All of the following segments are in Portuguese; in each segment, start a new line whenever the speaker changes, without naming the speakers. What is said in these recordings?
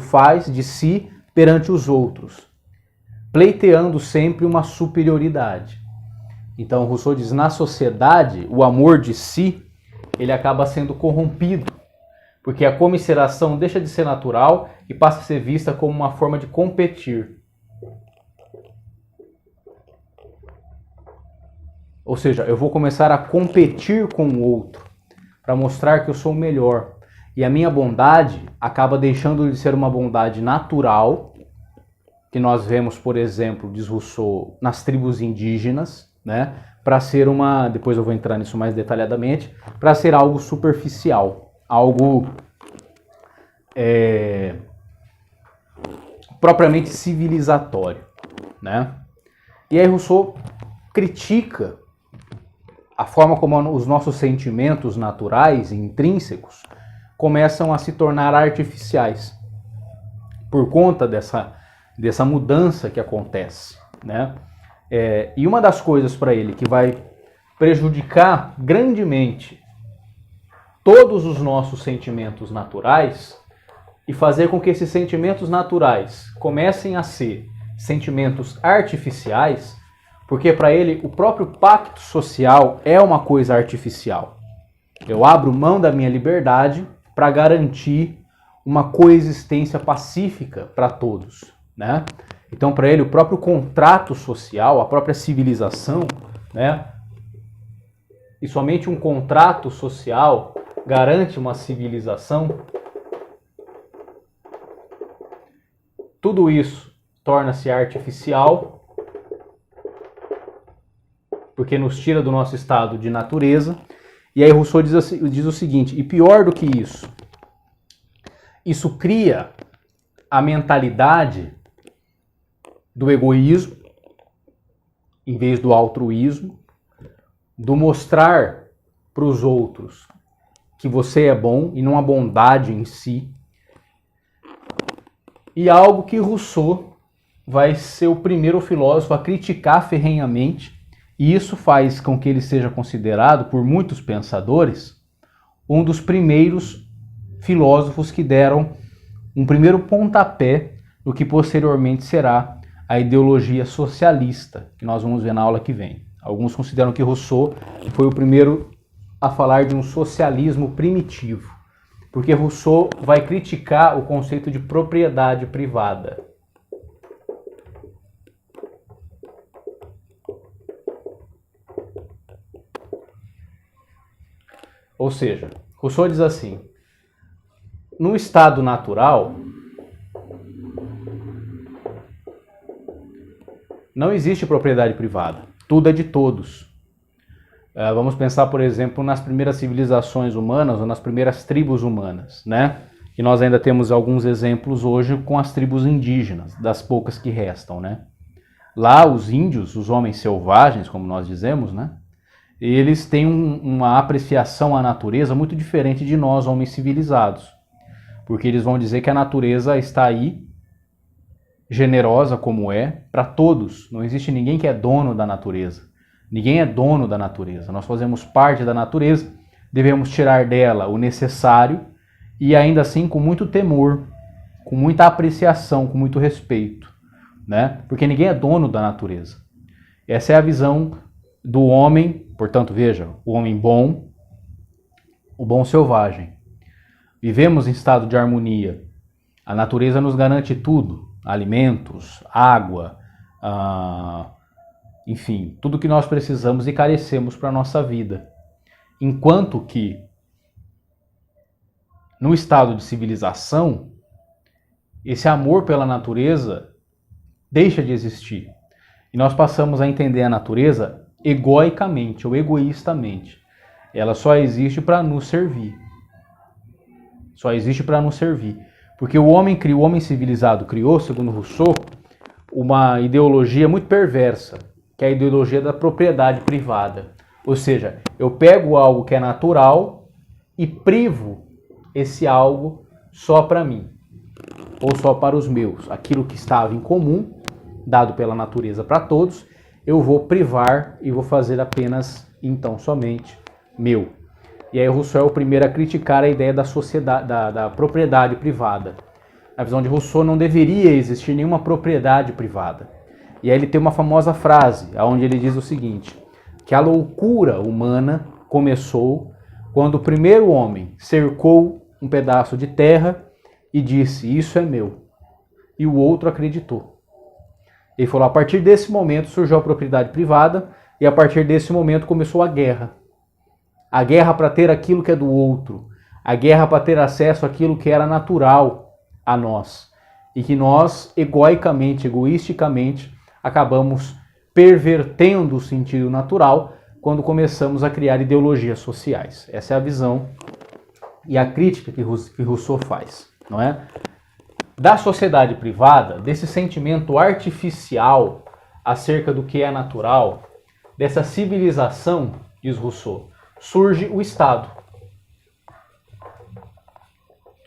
faz de si perante os outros, pleiteando sempre uma superioridade. Então Rousseau diz, na sociedade, o amor de si, ele acaba sendo corrompido, porque a comiseração deixa de ser natural e passa a ser vista como uma forma de competir. Ou seja, eu vou começar a competir com o outro, para mostrar que eu sou o melhor. E a minha bondade acaba deixando de ser uma bondade natural, que nós vemos, por exemplo, diz Rousseau, nas tribos indígenas, né? Para ser uma, depois eu vou entrar nisso mais detalhadamente, para ser algo superficial, algo propriamente civilizatório, né? E aí Rousseau critica a forma como os nossos sentimentos naturais e intrínsecos começam a se tornar artificiais por conta dessa mudança que acontece, né? E uma das coisas para ele que vai prejudicar grandemente todos os nossos sentimentos naturais e fazer com que esses sentimentos naturais comecem a ser sentimentos artificiais, porque para ele o próprio pacto social é uma coisa artificial. Eu abro mão da minha liberdade para garantir uma coexistência pacífica para todos, né? Então, para ele, o próprio contrato social, a própria civilização, né? E somente um contrato social garante uma civilização. Tudo isso torna-se artificial, porque nos tira do nosso estado de natureza. E aí Rousseau diz o seguinte, e pior do que isso cria a mentalidade do egoísmo, em vez do altruísmo, do mostrar para os outros que você é bom e não a bondade em si. E algo que Rousseau vai ser o primeiro filósofo a criticar ferrenhamente, e isso faz com que ele seja considerado, por muitos pensadores, um dos primeiros filósofos que deram um primeiro pontapé no que posteriormente será a ideologia socialista, que nós vamos ver na aula que vem. Alguns consideram que Rousseau foi o primeiro a falar de um socialismo primitivo, porque Rousseau vai criticar o conceito de propriedade privada. Ou seja, Rousseau diz assim, no estado natural, não existe propriedade privada, tudo é de todos. Vamos pensar, por exemplo, nas primeiras civilizações humanas ou nas primeiras tribos humanas, né? E nós ainda temos alguns exemplos hoje com as tribos indígenas, das poucas que restam, né? Lá os índios, os homens selvagens, como nós dizemos, né? Eles têm uma apreciação à natureza muito diferente de nós, homens civilizados. Porque eles vão dizer que a natureza está aí, generosa como é, para todos. Não existe ninguém que é dono da natureza. Ninguém é dono da natureza. Nós fazemos parte da natureza, devemos tirar dela o necessário e ainda assim com muito temor, com muita apreciação, com muito respeito, né? Porque ninguém é dono da natureza. Essa é a visão do homem, portanto, veja, o homem bom, o bom selvagem. Vivemos em estado de harmonia. A natureza nos garante tudo, alimentos, água, enfim, tudo que nós precisamos e carecemos para a nossa vida. Enquanto que, no estado de civilização, esse amor pela natureza deixa de existir. E nós passamos a entender a natureza egoicamente ou egoístamente. Ela só existe para nos servir. Só existe para nos servir. Porque o homem civilizado criou, segundo Rousseau, uma ideologia muito perversa, que é a ideologia da propriedade privada. Ou seja, eu pego algo que é natural e privo esse algo só para mim, ou só para os meus. Aquilo que estava em comum, dado pela natureza para todos, eu vou privar e vou fazer apenas, então, somente meu. E aí Rousseau é o primeiro a criticar a ideia da sociedade, da propriedade privada. na visão de Rousseau, não deveria existir nenhuma propriedade privada. E aí ele tem uma famosa frase, onde ele diz o seguinte, que a loucura humana começou quando o primeiro homem cercou um pedaço de terra e disse, isso é meu. E o outro acreditou. Ele falou, a partir desse momento surgiu a propriedade privada e a partir desse momento começou a guerra. A guerra para ter aquilo que é do outro. A guerra para ter acesso àquilo que era natural a nós. E que nós, egoicamente, egoisticamente, acabamos pervertendo o sentido natural quando começamos a criar ideologias sociais. Essa é a visão e a crítica que Rousseau faz, não é? Da sociedade privada, desse sentimento artificial acerca do que é natural, dessa civilização, diz Rousseau, surge o Estado.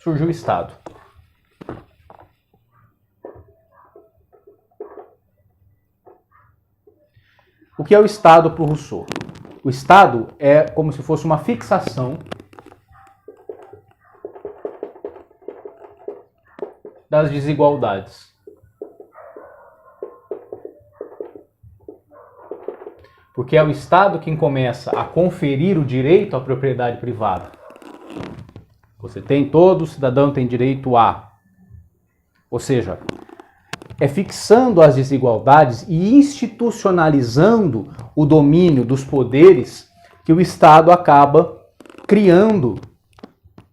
Surge o Estado. O que é o Estado para o Rousseau? O Estado é como se fosse uma fixação das desigualdades. Porque é o Estado quem começa a conferir o direito à propriedade privada. Todo cidadão tem direito a. Ou seja, é fixando as desigualdades e institucionalizando o domínio dos poderes que o Estado acaba criando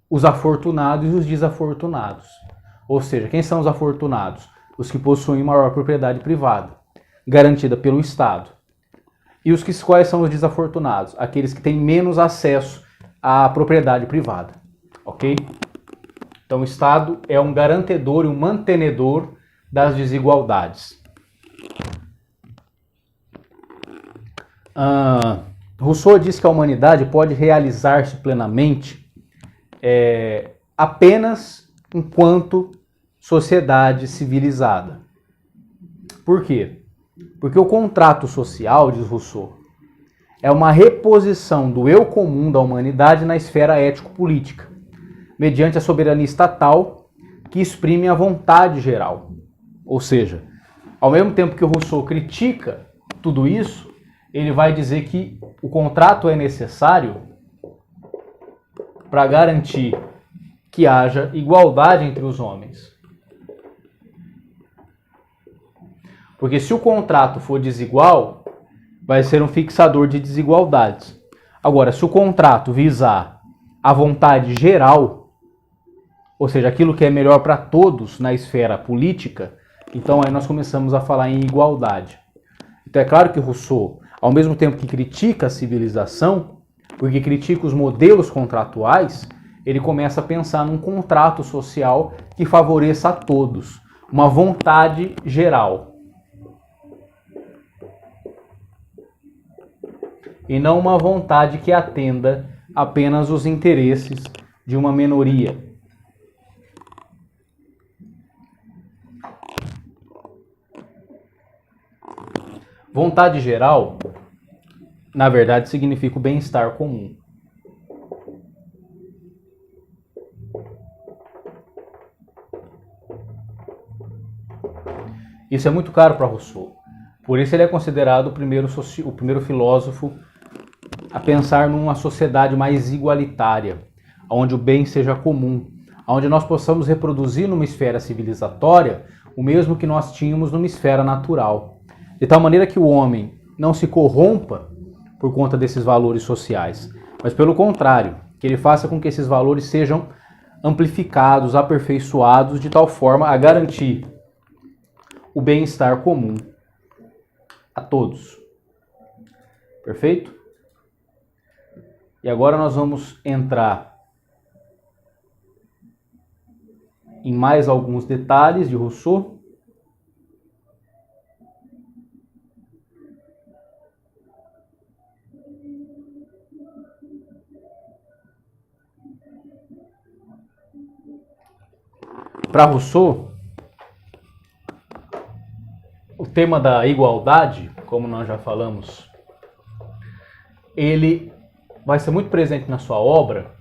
os afortunados e os desafortunados. Ou seja, quem são os afortunados? Os que possuem maior propriedade privada, garantida pelo Estado. E quais são os desafortunados? Aqueles que têm menos acesso à propriedade privada. Ok? Então o Estado é um garantidor e um mantenedor das desigualdades. Rousseau diz que a humanidade pode realizar-se plenamente apenas enquanto sociedade civilizada. Por quê? Porque o contrato social, diz Rousseau, é uma reposição do eu comum da humanidade na esfera ético-política, mediante a soberania estatal que exprime a vontade geral. Ou seja, ao mesmo tempo que o Rousseau critica tudo isso, ele vai dizer que o contrato é necessário para garantir que haja igualdade entre os homens. Porque se o contrato for desigual, vai ser um fixador de desigualdades. Agora, se o contrato visar a vontade geral, ou seja, aquilo que é melhor para todos na esfera política, então aí nós começamos a falar em igualdade. Então é claro que Rousseau, ao mesmo tempo que critica a civilização, porque critica os modelos contratuais, ele começa a pensar num contrato social que favoreça a todos, uma vontade geral. E não uma vontade que atenda apenas os interesses de uma minoria. Vontade geral, na verdade, significa o bem-estar comum. Isso é muito caro para Rousseau. Por isso ele é considerado o primeiro filósofo a pensar numa sociedade mais igualitária, onde o bem seja comum, onde nós possamos reproduzir numa esfera civilizatória o mesmo que nós tínhamos numa esfera natural. De tal maneira que o homem não se corrompa por conta desses valores sociais, mas pelo contrário, que ele faça com que esses valores sejam amplificados, aperfeiçoados, de tal forma a garantir o bem-estar comum a todos. Perfeito? E agora nós vamos entrar em mais alguns detalhes de Rousseau. Para Rousseau, o tema da igualdade, como nós já falamos, ele vai ser muito presente na sua obra,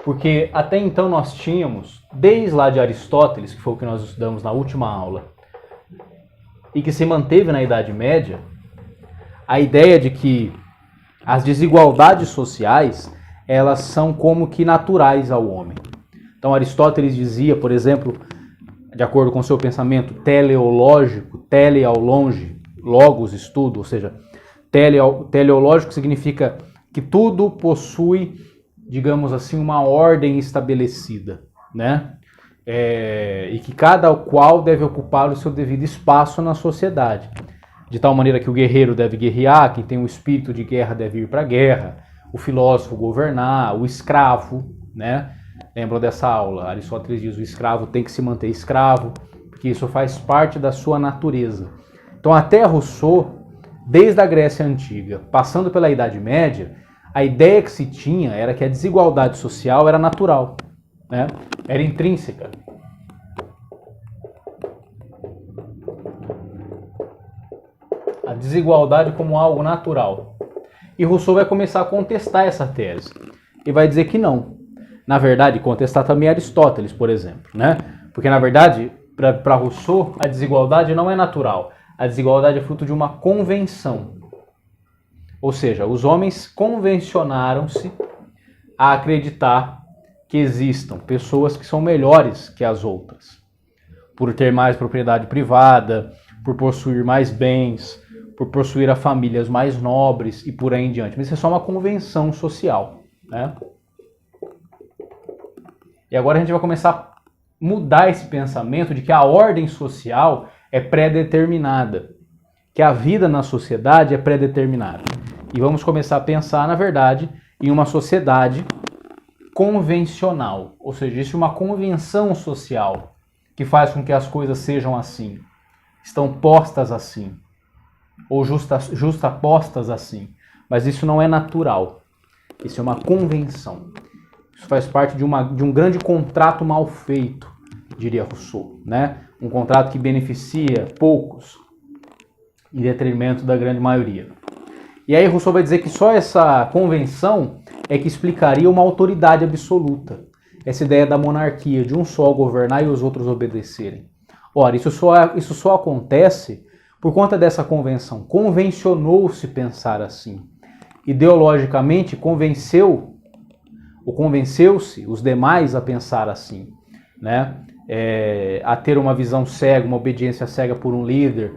Porque até então nós tínhamos, desde lá de Aristóteles, que foi o que nós estudamos na última aula, e que se manteve na Idade Média, a ideia de que as desigualdades sociais, elas são como que naturais ao homem. Então Aristóteles dizia, por exemplo, de acordo com seu pensamento teleológico, tele ao longe, logos, estudo, ou seja, teleológico significa que tudo possui, digamos assim, uma ordem estabelecida, né? E que cada qual deve ocupar o seu devido espaço na sociedade. De tal maneira que o guerreiro deve guerrear, quem tem um espírito de guerra deve ir para a guerra, o filósofo governar, o escravo, né? Lembram dessa aula? Aristóteles diz que o escravo tem que se manter escravo, porque isso faz parte da sua natureza. Então até Rousseau, desde a Grécia Antiga, passando pela Idade Média, a ideia que se tinha era que a desigualdade social era natural, né? Era intrínseca. A desigualdade como algo natural. E Rousseau vai começar a contestar essa tese. E vai dizer que não. Na verdade, contestar também Aristóteles, por exemplo, né? Porque, na verdade, para Rousseau, a desigualdade não é natural. A desigualdade é fruto de uma convenção. Ou seja, os homens convencionaram-se a acreditar que existam pessoas que são melhores que as outras. Por ter mais propriedade privada, por possuir mais bens, por possuir a famílias mais nobres e por aí em diante. Mas isso é só uma convenção social, né? E agora a gente vai começar a mudar esse pensamento de que a ordem social é pré-determinada, que a vida na sociedade é pré-determinada. E vamos começar a pensar, na verdade, em uma sociedade convencional, ou seja, existe uma convenção social que faz com que as coisas sejam assim, estão postas assim, ou justapostas assim, mas isso não é natural, isso é uma convenção. Isso faz parte de um grande contrato mal feito, diria Rousseau, né? Um contrato que beneficia poucos em detrimento da grande maioria. E aí Rousseau vai dizer que só essa convenção é que explicaria uma autoridade absoluta. Essa ideia da monarquia, de um só governar e os outros obedecerem. Ora, isso só acontece por conta dessa convenção. Convencionou-se pensar assim. Ideologicamente convenceu-se os demais a pensar assim, né? A ter uma visão cega, uma obediência cega por um líder,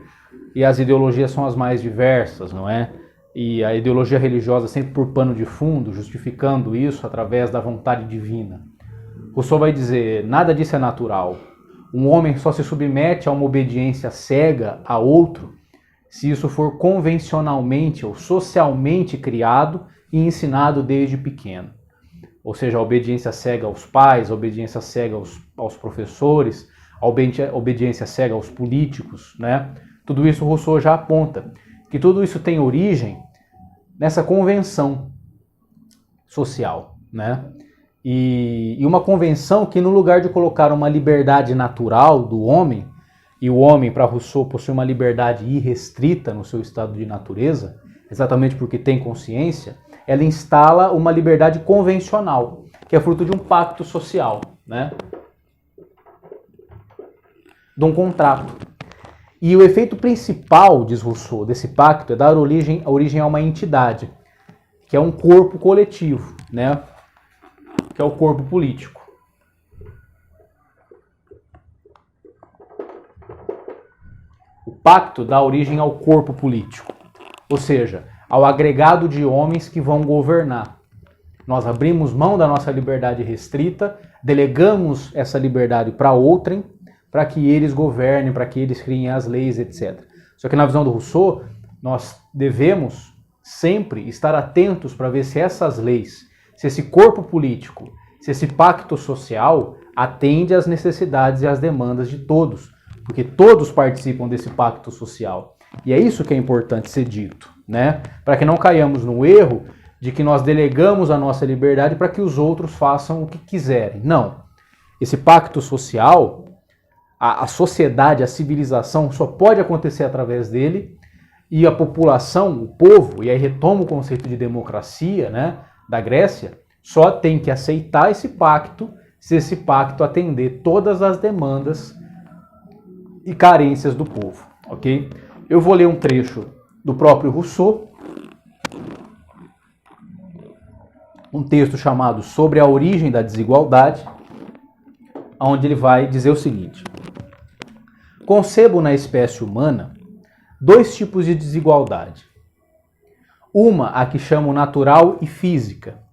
e as ideologias são as mais diversas, não é? E a ideologia religiosa sempre por pano de fundo, justificando isso através da vontade divina. Rousseau vai dizer, nada disso é natural. Um homem só se submete a uma obediência cega a outro se isso for convencionalmente ou socialmente criado e ensinado desde pequeno. Ou seja, a obediência cega aos pais, a obediência cega aos professores, a obediência cega aos políticos, né? Tudo isso Rousseau já aponta, que tudo isso tem origem nessa convenção social, né? E uma convenção que no lugar de colocar uma liberdade natural do homem, e o homem para Rousseau possui uma liberdade irrestrita no seu estado de natureza, exatamente porque tem consciência, ela instala uma liberdade convencional, que é fruto de um pacto social, né? De um contrato. E o efeito principal, diz Rousseau, desse pacto é dar origem a uma entidade, que é um corpo coletivo, né? Que é o corpo político. O pacto dá origem ao corpo político, ou seja, ao agregado de homens que vão governar. Nós abrimos mão da nossa liberdade restrita, delegamos essa liberdade para outrem, para que eles governem, para que eles criem as leis, etc. Só que na visão do Rousseau, nós devemos sempre estar atentos para ver se essas leis, se esse corpo político, se esse pacto social atende às necessidades e às demandas de todos, porque todos participam desse pacto social. E é isso que é importante ser dito, né? Para que não caiamos no erro de que nós delegamos a nossa liberdade para que os outros façam o que quiserem. Não. Esse pacto social, a sociedade, a civilização só pode acontecer através dele, e a população, o povo, e aí retoma o conceito de democracia, né, da Grécia, Só tem que aceitar esse pacto se esse pacto atender todas as demandas e carências do povo, ok? Eu vou ler um trecho do próprio Rousseau, um texto chamado Sobre a Origem da Desigualdade, onde ele vai dizer o seguinte: concebo na espécie humana dois tipos de desigualdade. Uma, a que chamo natural e física.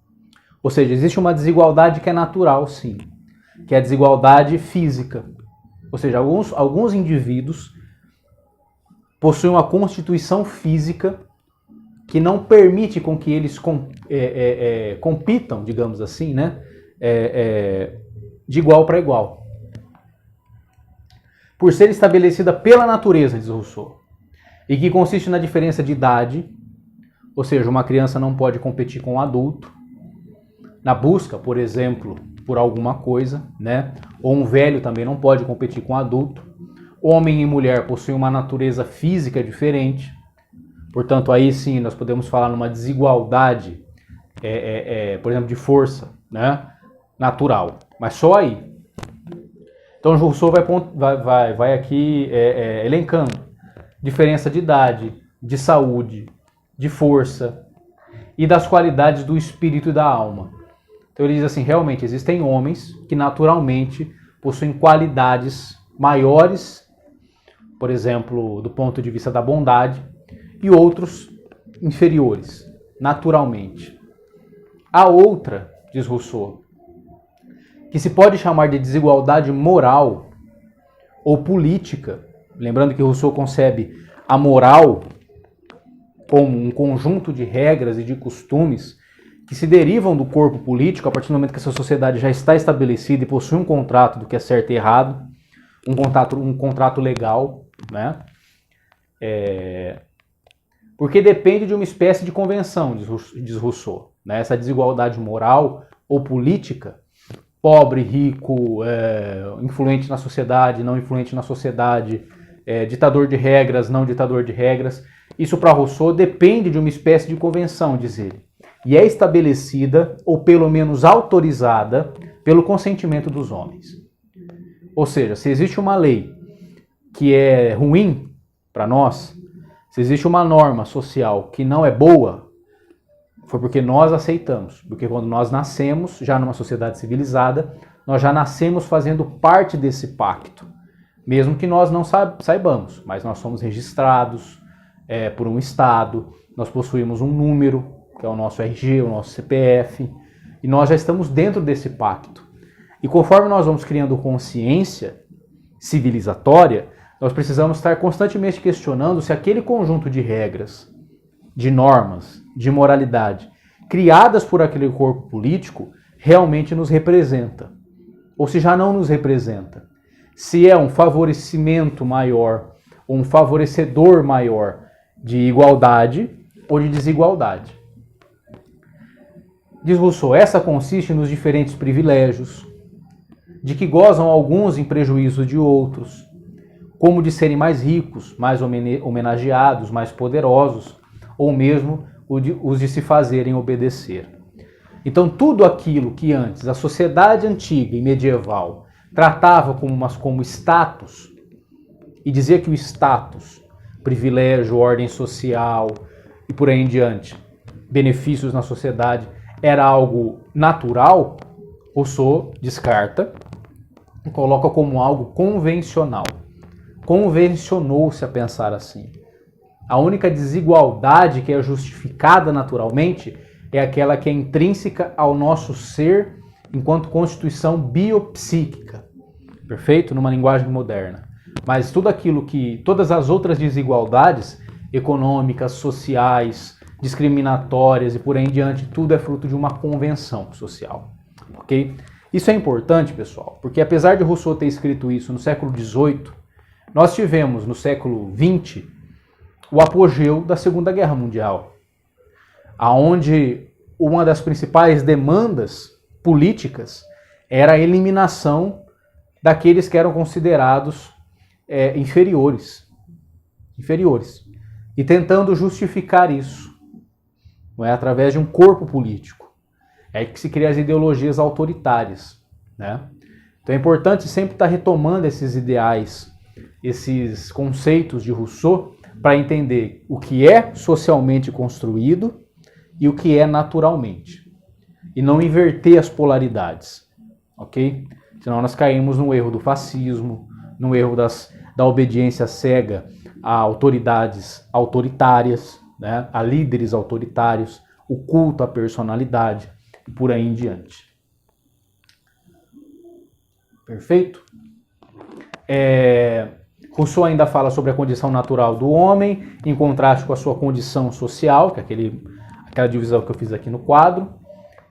Ou seja, existe uma desigualdade que é natural, sim, que é a desigualdade física. Ou seja, alguns indivíduos possuem uma constituição física que não permite com que eles compitam, digamos assim, né, de igual para igual. Por ser estabelecida pela natureza, diz Rousseau, e que consiste na diferença de idade, ou seja, uma criança não pode competir com um adulto, na busca, por exemplo, por alguma coisa, né? Ou um velho também não pode competir com um adulto. Homem e mulher possuem uma natureza física diferente, portanto, aí sim nós podemos falar numa desigualdade, por exemplo, de força, né? Natural, mas só aí. Então, Rousseau vai aqui elencando diferença de idade, de saúde, de força e das qualidades do espírito e da alma. Então ele diz assim, realmente existem homens que naturalmente possuem qualidades maiores, por exemplo, do ponto de vista da bondade, e outros inferiores, naturalmente. A outra, diz Rousseau, que se pode chamar de desigualdade moral ou política, lembrando que Rousseau concebe a moral como um conjunto de regras e de costumes que se derivam do corpo político a partir do momento que essa sociedade já está estabelecida e possui um contrato do que é certo e errado, um contrato legal, né? Porque depende de uma espécie de convenção, diz Rousseau, né? Essa desigualdade moral ou política, pobre, rico, influente na sociedade, não influente na sociedade, ditador de regras, não ditador de regras, isso para Rousseau depende de uma espécie de convenção, diz ele, e é estabelecida, ou pelo menos autorizada, pelo consentimento dos homens. Ou seja, se existe uma lei que é ruim para nós, se existe uma norma social que não é boa, foi porque nós aceitamos. Porque quando nós nascemos, já numa sociedade civilizada, nós já nascemos fazendo parte desse pacto. Mesmo que nós não saibamos, mas nós somos registrados por um Estado, nós possuímos um número, que é o nosso RG, o nosso CPF, e nós já estamos dentro desse pacto. E conforme nós vamos criando consciência civilizatória, nós precisamos estar constantemente questionando se aquele conjunto de regras, de normas, de moralidade, criadas por aquele corpo político, realmente nos representa. Ou se já não nos representa. Se é um favorecimento maior, ou um favorecedor maior de igualdade ou de desigualdade. Diz Rousseau, essa consiste nos diferentes privilégios, de que gozam alguns em prejuízo de outros, como de serem mais ricos, mais homenageados, mais poderosos, ou mesmo os de se fazerem obedecer. Então tudo aquilo que antes a sociedade antiga e medieval tratava como status, e dizia que o status, privilégio, ordem social e por aí em diante, benefícios na sociedade, era algo natural, Rousseau descarta e coloca como algo convencional. Convencionou-se a pensar assim. A única desigualdade que é justificada naturalmente é aquela que é intrínseca ao nosso ser enquanto constituição biopsíquica. Perfeito? Numa linguagem moderna. Mas todas as outras desigualdades econômicas, sociais, discriminatórias e por aí em diante, tudo é fruto de uma convenção social. Ok? Isso é importante, pessoal, porque apesar de Rousseau ter escrito isso no século XVIII, nós tivemos no século XX o apogeu da Segunda Guerra Mundial, aonde uma das principais demandas políticas era a eliminação daqueles que eram considerados inferiores, e tentando justificar isso, não é, através de um corpo político. É aí que se criam as ideologias autoritárias, né? Então é importante sempre estar retomando esses ideais, esses conceitos de Rousseau, para entender o que é socialmente construído e o que é naturalmente. E não inverter as polaridades, ok? Senão nós caímos no erro do fascismo, no erro da obediência cega a autoridades autoritárias, né? A líderes autoritários, o culto à personalidade e por aí em diante. Perfeito? Rousseau ainda fala sobre a condição natural do homem, em contraste com a sua condição social, que é aquela divisão que eu fiz aqui no quadro,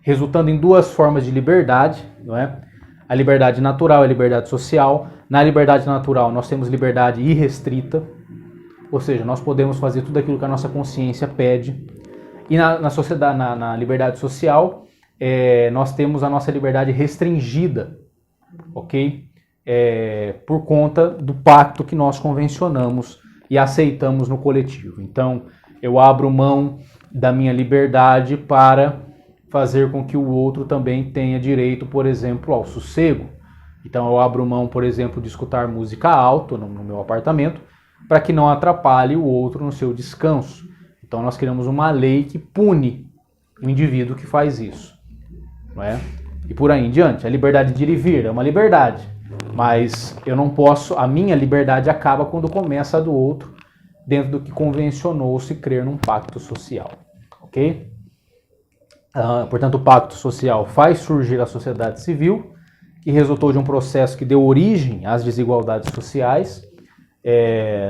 resultando em duas formas de liberdade, não é? A liberdade natural e a liberdade social. Na liberdade natural, nós temos liberdade irrestrita, ou seja, nós podemos fazer tudo aquilo que a nossa consciência pede. E na liberdade social, nós temos a nossa liberdade restringida, ok? Por conta do pacto que nós convencionamos e aceitamos no coletivo. Então, eu abro mão da minha liberdade para fazer com que o outro também tenha direito, por exemplo, ao sossego. Então eu abro mão, por exemplo, de escutar música alto no meu apartamento, para que não atrapalhe o outro no seu descanso. Então nós criamos uma lei que pune o indivíduo que faz isso, não é? E por aí em diante. A liberdade de ir e vir é uma liberdade, mas eu não posso, a minha liberdade acaba quando começa a do outro, dentro do que convencionou-se crer num pacto social, ok? Portanto, o pacto social faz surgir a sociedade civil, que resultou de um processo que deu origem às desigualdades sociais,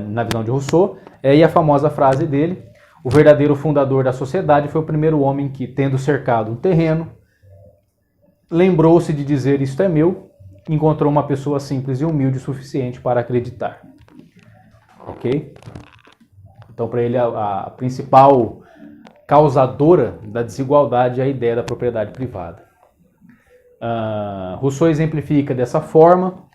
na visão de Rousseau, e a famosa frase dele: o verdadeiro fundador da sociedade foi o primeiro homem que, tendo cercado um terreno, lembrou-se de dizer isto é meu, e encontrou uma pessoa simples e humilde o suficiente para acreditar. Ok? Então, para ele, a principal causadora da desigualdade é a ideia da propriedade privada. Rousseau exemplifica dessa forma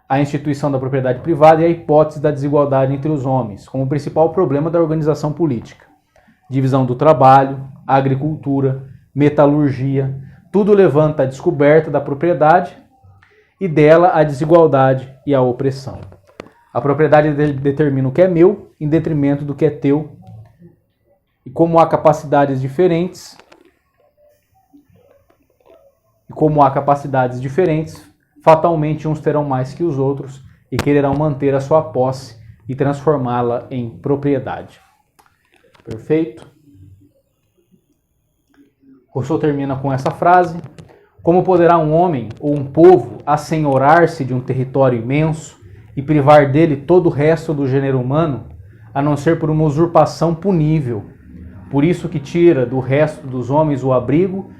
a instituição da propriedade privada e a hipótese da desigualdade entre os homens, como principal problema da organização política. Divisão do trabalho, agricultura, metalurgia, tudo levanta a descoberta da propriedade e dela a desigualdade e a opressão. A propriedade determina o que é meu em detrimento do que é teu. E como há capacidades diferentes, fatalmente uns terão mais que os outros e quererão manter a sua posse e transformá-la em propriedade. Perfeito? Rousseau termina com essa frase: como poderá um homem ou um povo assenhorar-se de um território imenso e privar dele todo o resto do gênero humano, a não ser por uma usurpação punível? Por isso que tira do resto dos homens o abrigo